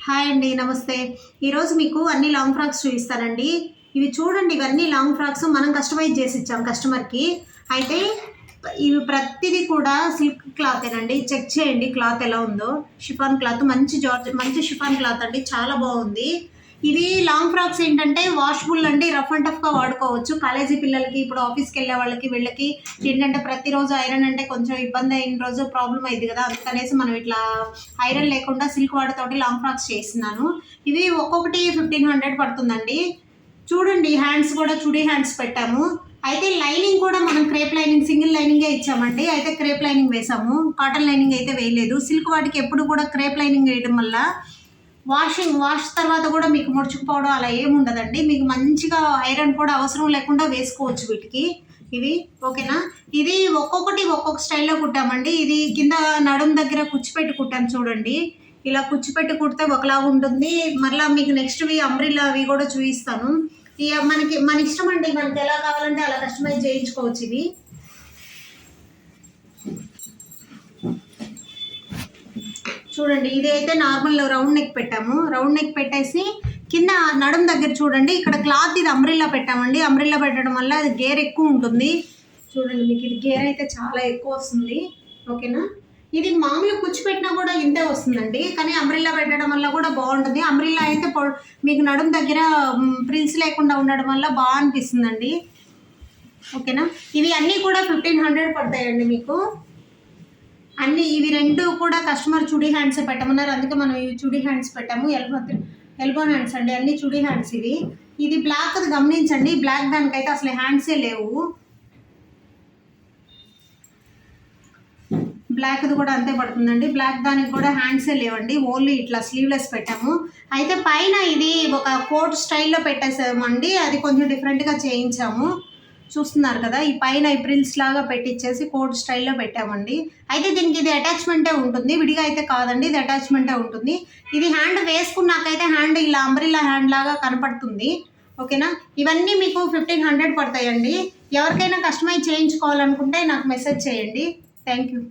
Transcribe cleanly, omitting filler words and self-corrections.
Hi అండి, నమస్తే. ఈరోజు మీకు అన్ని లాంగ్ ఫ్రాక్స్ చూపిస్తానండి. ఇవి చూడండి, ఇవన్నీ లాంగ్ ఫ్రాక్స్ మనం కస్టమైజ్ చేసి ఇచ్చాం కస్టమర్కి. అయితే ఇవి ప్రతిదీ కూడా సిల్క్ క్లాతేనండి. చెక్ చేయండి క్లాత్ ఎలా ఉందో. షిఫాన్ క్లాత్, మంచి జార్జ్, మంచి షిఫాన్ క్లాత్ అండి, చాలా బాగుంది. ఇవి లాంగ్ ఫ్రాక్స్ ఏంటంటే వాషబుల్ అండి, రఫ్ అండ్ టఫ్గా వాడుకోవచ్చు. కాలేజీ పిల్లలకి, ఇప్పుడు ఆఫీస్కి వెళ్ళే వాళ్ళకి, వీళ్ళకి ఏంటంటే ప్రతిరోజు ఐరన్ అంటే కొంచెం ఇబ్బంది అయిన రోజు ప్రాబ్లం అయింది కదా, అందుకనేసి మనం ఇట్లా ఐరన్ లేకుండా సిల్క్ వాడితోటి లాంగ్ ఫ్రాక్స్ చేస్తున్నాను. ఇవి ఒక్కొక్కటి 1500 పడుతుందండి. చూడండి, హ్యాండ్స్ కూడా చుడీ హ్యాండ్స్ పెట్టాము. అయితే లైనింగ్ కూడా మనం క్రేప్ లైనింగ్, సింగిల్ లైనింగే ఇచ్చామండి. అయితే క్రేప్ లైనింగ్ వేసాము, కాటన్ లైనింగ్ అయితే వేయలేదు. సిల్క్ వాటికి ఎప్పుడు కూడా క్రేప్ లైనింగ్ వేయడం వల్ల వాష్ తర్వాత కూడా మీకు ముడుచుకుపోవడం అలా ఏముండదండి. మీకు మంచిగా ఐరన్ కూడా అవసరం లేకుండా వేసుకోవచ్చు వీటికి. ఇవి ఓకేనా. ఇది ఒక్కొక్కటి ఒక్కొక్క స్టైల్లో కుట్టామండి. ఇది కింద నడుం దగ్గర కుచ్చిపెట్టి కుట్టాను చూడండి. ఇలా కుచ్చిపెట్టి కుడితే ఒకలాగా ఉంటుంది. మళ్ళీ మీకు నెక్స్ట్వి అంబ్రిల్లా అవి కూడా చూపిస్తాను. ఇక మన ఇష్టం అండి, మనకి ఎలా కావాలంటే అలా కస్టమైజ్ చేయించుకోవచ్చు. ఇవి చూడండి, ఇది అయితే నార్మల్ రౌండ్ నెక్ పెట్టాము. రౌండ్ నెక్ పెట్టేసి కింద నడుం దగ్గర చూడండి, ఇక్కడ క్లాత్ ఇది అంబ్రిల్లా పెట్టామండి. అంబ్రిల్లా పెట్టడం వల్ల అది గేర్ ఎక్కువ ఉంటుంది. చూడండి, మీకు ఇది గేర్ అయితే చాలా ఎక్కువ వస్తుంది. ఓకేనా. ఇది మామూలు కుచ్చిపెట్టినా కూడా ఇంతే వస్తుందండి, కానీ అంబ్రిల్లా పెట్టడం వల్ల కూడా బాగుంటుంది. అంబ్రిల్లా అయితే మీకు నడుం దగ్గర ప్రిల్స్ లేకుండా ఉండడం వల్ల బాగా అనిపిస్తుందండి. ఓకేనా. ఇవి అన్నీ కూడా 1500 పడతాయండి మీకు అన్నీ. ఇవి రెండు కూడా కస్టమర్ చుడీ హ్యాండ్స్ పెట్టమన్నారు, అందుకే మనం ఇవి చుడీ హ్యాండ్స్ పెట్టాము. ఎల్బో హ్యాండ్స్ అండి, అన్ని చుడీ హ్యాండ్స్. ఇది బ్లాక్, అది గమనించండి. బ్లాక్ దానికైతే అసలు హ్యాండ్సే లేవు. బ్లాక్ది కూడా అంతే పడుతుందండి. బ్లాక్ దానికి కూడా హ్యాండ్సే లేవండి, ఓన్లీ ఇట్లా స్లీవ్లెస్ పెట్టాము. అయితే పైన ఇది ఒక కోట్ స్టైల్లో పెట్టేసామండి, అది కొంచెం డిఫరెంట్గా చేయించాము. చూస్తున్నారు కదా, ఈ పైన ఈ ప్రిల్స్ లాగా పెట్టించేసి కోట్ స్టైల్లో పెట్టామండి. అయితే దీనికి ఇది అటాచ్మెంటే ఉంటుంది, విడిగా అయితే కాదండి, ఇది అటాచ్మెంటే ఉంటుంది. ఇది హ్యాండ్ వేసుకున్నాకైతే హ్యాండ్ ఇలా అంబ్రిల్లా హ్యాండ్ లాగా కనపడుతుంది. ఓకేనా. ఇవన్నీ మీకు 1500 పడతాయండి. ఎవరికైనా కస్టమైజ్ చేయించుకోవాలనుకుంటే నాకు మెసేజ్ చేయండి. Thank you.